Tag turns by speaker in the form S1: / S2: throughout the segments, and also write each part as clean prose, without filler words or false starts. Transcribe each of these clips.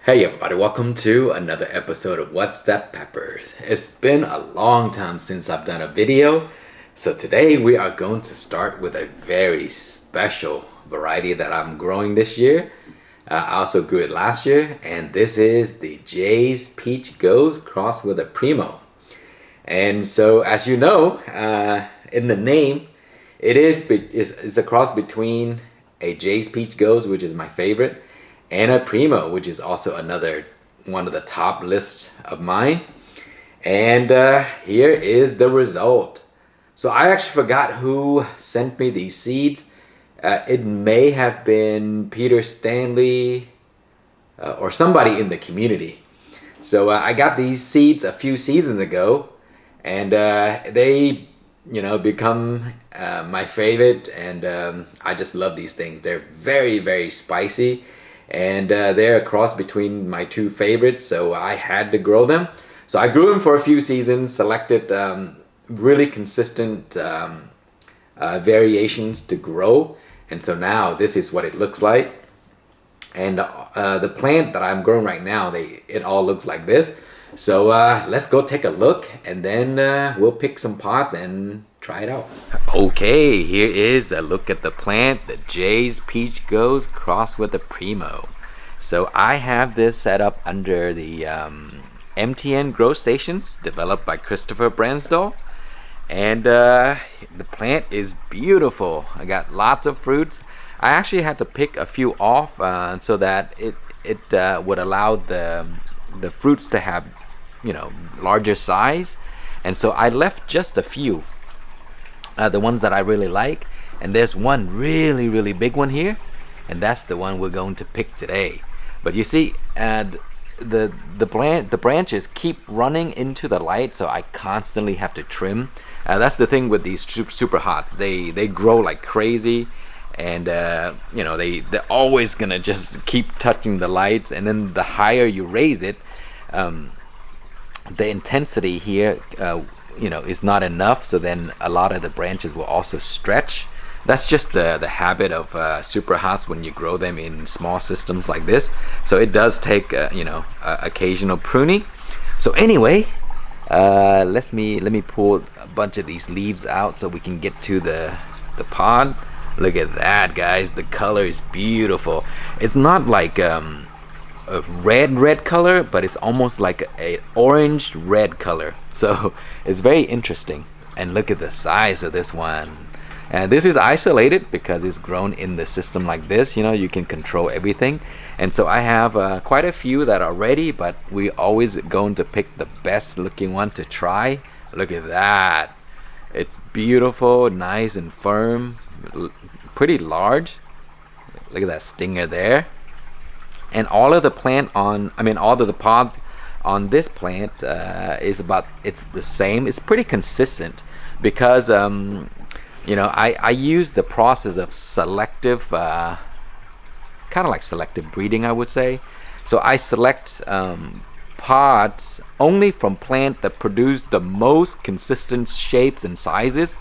S1: Hey everybody, welcome to another episode of What's That Peppers. It's been a long time since I've done a video, so today we are going to start with a very special variety that I'm growing this year. I also grew it last year, and this is the Jay's Peach Goes crossed with a Primo. And so, as you know, in the name, it's a cross between a Jay's Peach Goes, which is my favorite, and a Primo, which is also another one of the top lists of mine. And here is the result. So I actually forgot who sent me these seeds. It may have been Peter Stanley or somebody in the community. So I got these seeds a few seasons ago, and they, become my favorite. And I just love these things. They're very, very spicy. And they're a cross between my two favorites, so I had to grow them. So I grew them for a few seasons, selected really consistent variations to grow, and so now this is what it looks like. And the plant that I'm growing right now, it all looks like this. So let's go take a look, and then we'll pick some pots and try it out. Okay, here is a look at the plant, the Jay's Peach Goes crossed with the Primo. So I have this set up under the MTN Grow Stations developed by Christopher Bransdell. And the plant is beautiful. I got lots of fruits. I actually had to pick a few off so that it would allow the fruits to have, larger size. And so I left just a few. The ones that I really like, and there's one really big one here, and that's the one we're going to pick today. But you see, the branches keep running into the light, so I constantly have to trim. That's the thing with these super hots. They grow like crazy, and they're always gonna just keep touching the lights. And then the higher you raise it, the intensity here is not enough, so then a lot of the branches will also stretch. That's just the habit of super hots when you grow them in small systems like this. So it does take occasional pruning. So anyway, let me pull a bunch of these leaves out so we can get to the pod. Look at that, guys. The color is beautiful. It's not like a red color, but it's almost like a orange red color, so it's very interesting. And look at the size of this one. And this is isolated because it's grown in the system like this. You can control everything. And so I have quite a few that are ready, but we always going to pick the best looking one to try. Look at that. It's beautiful, nice and firm, pretty large. Look at that stinger there. And all of the pod on this plant it's the same. It's pretty consistent because I use the process of selective, kind of like selective breeding, I would say. So I select pods only from plant that produce the most consistent shapes and sizes,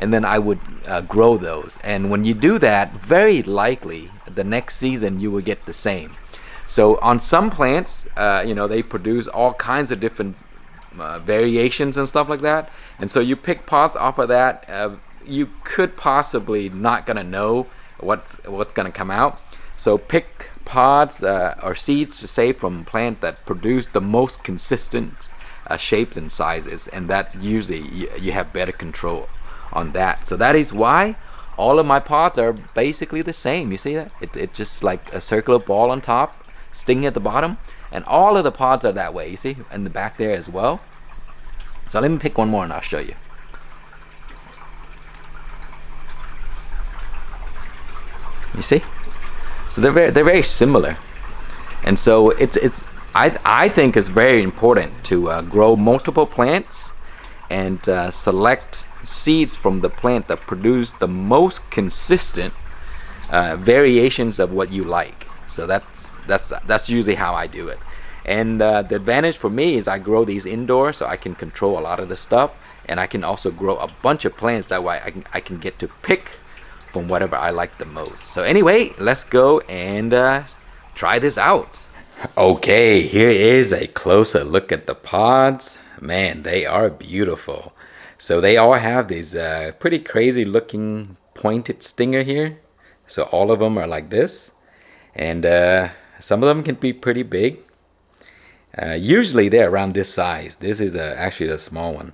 S1: and then I would grow those. And when you do that, very likely the next season you will get the same. So on some plants, they produce all kinds of different variations and stuff like that. And so you pick pods off of that. You could possibly not gonna know what's gonna come out. So pick pods or seeds to say from plant that produce the most consistent shapes and sizes, and that usually you have better control on that. So that is why all of my pods are basically the same. You see that? It's just like a circular ball on top, sting at the bottom, and all of the pods are that way. You see, in the back there as well. So let me pick one more and I'll show you. You see, so they're very similar, and so I think it's very important to grow multiple plants and select seeds from the plant that produce the most consistent variations of what you like. So that's usually how I do it. And the advantage for me is I grow these indoors, so I can control a lot of the stuff, and I can also grow a bunch of plants. That way I can get to pick from whatever I like the most. So anyway, let's go and try this out. Okay, here is a closer look at the pods. Man, they are beautiful. So they all have these pretty crazy looking pointed stinger here. So all of them are like this. And some of them can be pretty big. Usually they're around this size. This is actually a small one.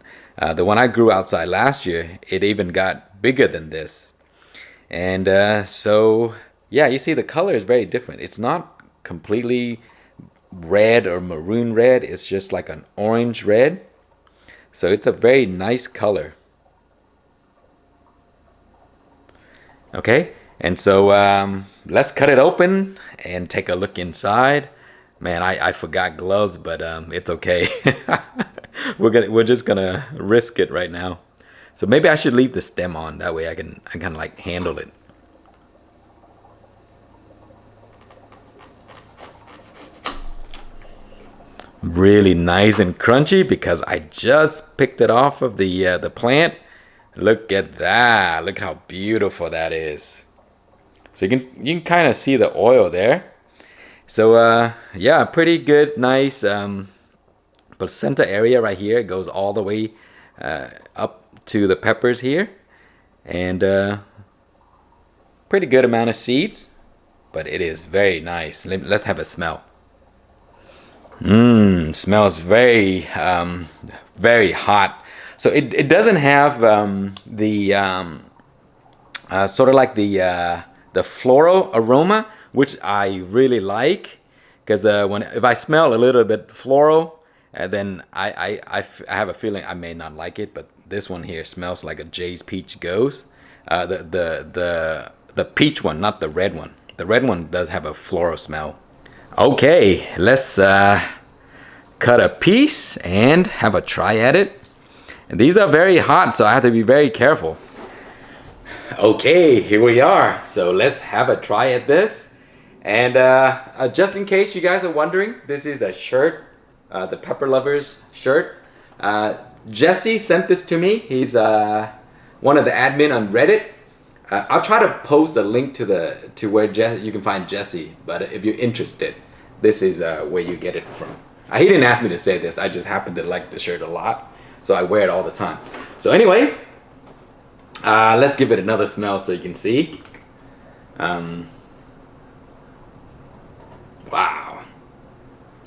S1: The one I grew outside last year, it even got bigger than this. And so, yeah, you see the color is very different. It's not completely red or maroon red. It's just like an orange red. So it's a very nice color. Okay, and so let's cut it open and take a look inside. Man, I forgot gloves, but it's okay. We're just gonna risk it right now. So maybe I should leave the stem on. That way I can kind of like handle it. Really nice and crunchy because I just picked it off of the plant. Look at that. Look how beautiful that is. So you can kind of see the oil there. So yeah, pretty good, nice placenta area right here. It goes all the way up to the peppers here, and pretty good amount of seeds. But it is very nice. Let's have a smell. Smells very hot. So it doesn't have the sort of like the floral aroma, which I really like, because if I smell a little bit floral, then I have a feeling I may not like it. But this one here smells like a JPGS. The peach one, not the red one. The red one does have a floral smell. Okay, let's cut a piece and have a try at it. And these are very hot, so I have to be very careful. Okay, here we are. So let's have a try at this. And just in case you guys are wondering, this is the shirt, the Pepper Lovers shirt. Jesse sent this to me. He's one of the admin on Reddit. I'll try to post a link to where you can find Jesse. But if you're interested, this is where you get it from. He didn't ask me to say this. I just happen to like the shirt a lot, so I wear it all the time. So anyway, let's give it another smell so you can see. Wow,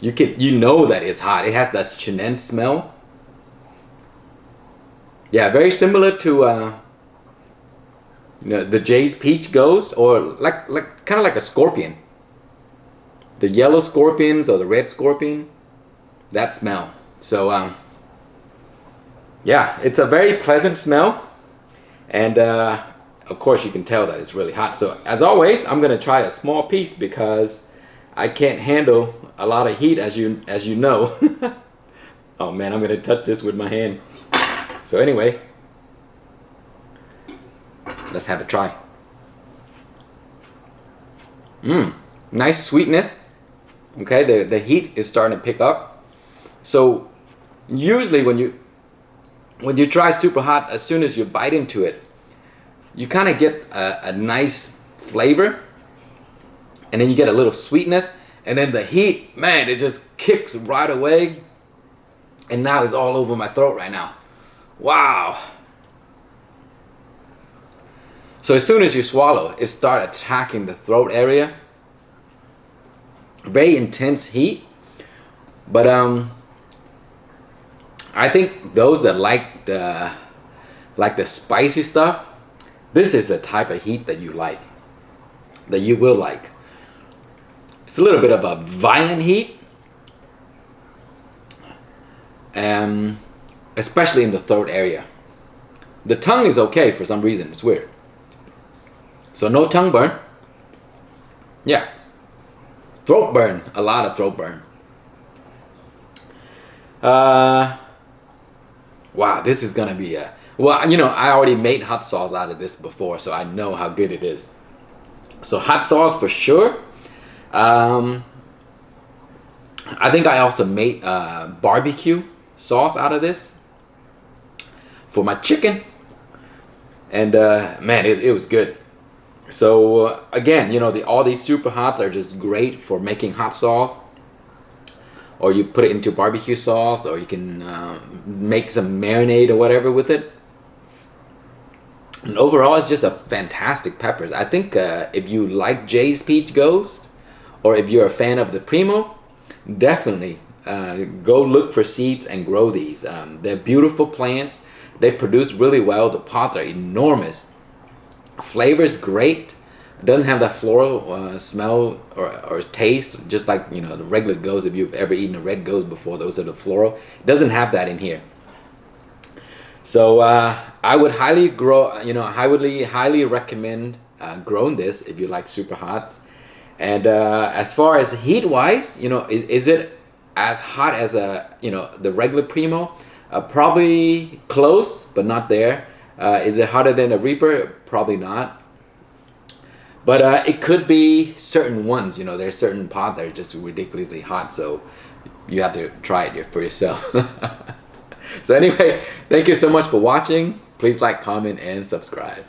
S1: you know that it's hot. It has that chinen smell. Yeah, very similar to the Jay's Peach Ghost, or like kind of like a scorpion. The yellow scorpions or the red scorpion, that smell. So yeah, it's a very pleasant smell, and of course you can tell that it's really hot. So as always, I'm gonna try a small piece because I can't handle a lot of heat, as you know. Oh man, I'm gonna touch this with my hand. So anyway, let's have a try. Nice sweetness. Okay, the heat is starting to pick up. So usually when you try super hot, as soon as you bite into it, you kind of get a nice flavor, and then you get a little sweetness, and then the heat, man, it just kicks right away, and now it's all over my throat right now. Wow. So as soon as you swallow, it starts attacking the throat area. Very intense heat, but I think those that like the spicy stuff, this is the type of heat that you like, that you will like. It's a little bit of a violent heat, especially in the throat area. The tongue is okay for some reason. It's weird. So no tongue burn. Yeah. Throat burn, a lot of throat burn. Wow, this is gonna be well, I already made hot sauce out of this before, so I know how good it is. So hot sauce for sure. I think I also made barbecue sauce out of this for my chicken, and man, it was good. So again, all these super hots are just great for making hot sauce. or you put it into barbecue sauce, or you can make some marinade or whatever with it. And overall, it's just a fantastic peppers. I think if you like Jay's Peach Ghost, or if you're a fan of the Primo, definitely go look for seeds and grow these. They're beautiful plants. They produce really well. The pots are enormous. Flavor's great. It doesn't have that floral smell or taste, just like, you know, the regular ghost. If you've ever eaten a red ghost before, those are the floral. It doesn't have that in here. So I would highly highly recommend growing this if you like super hots. And as far as heat wise, you know, is it as hot as the regular Primo? Probably close, but not there. Is it hotter than a Reaper? Probably not. But it could be certain ones. You know, there's certain pots that are just ridiculously hot, so you have to try it for yourself. So anyway, thank you so much for watching. Please like, comment, and subscribe.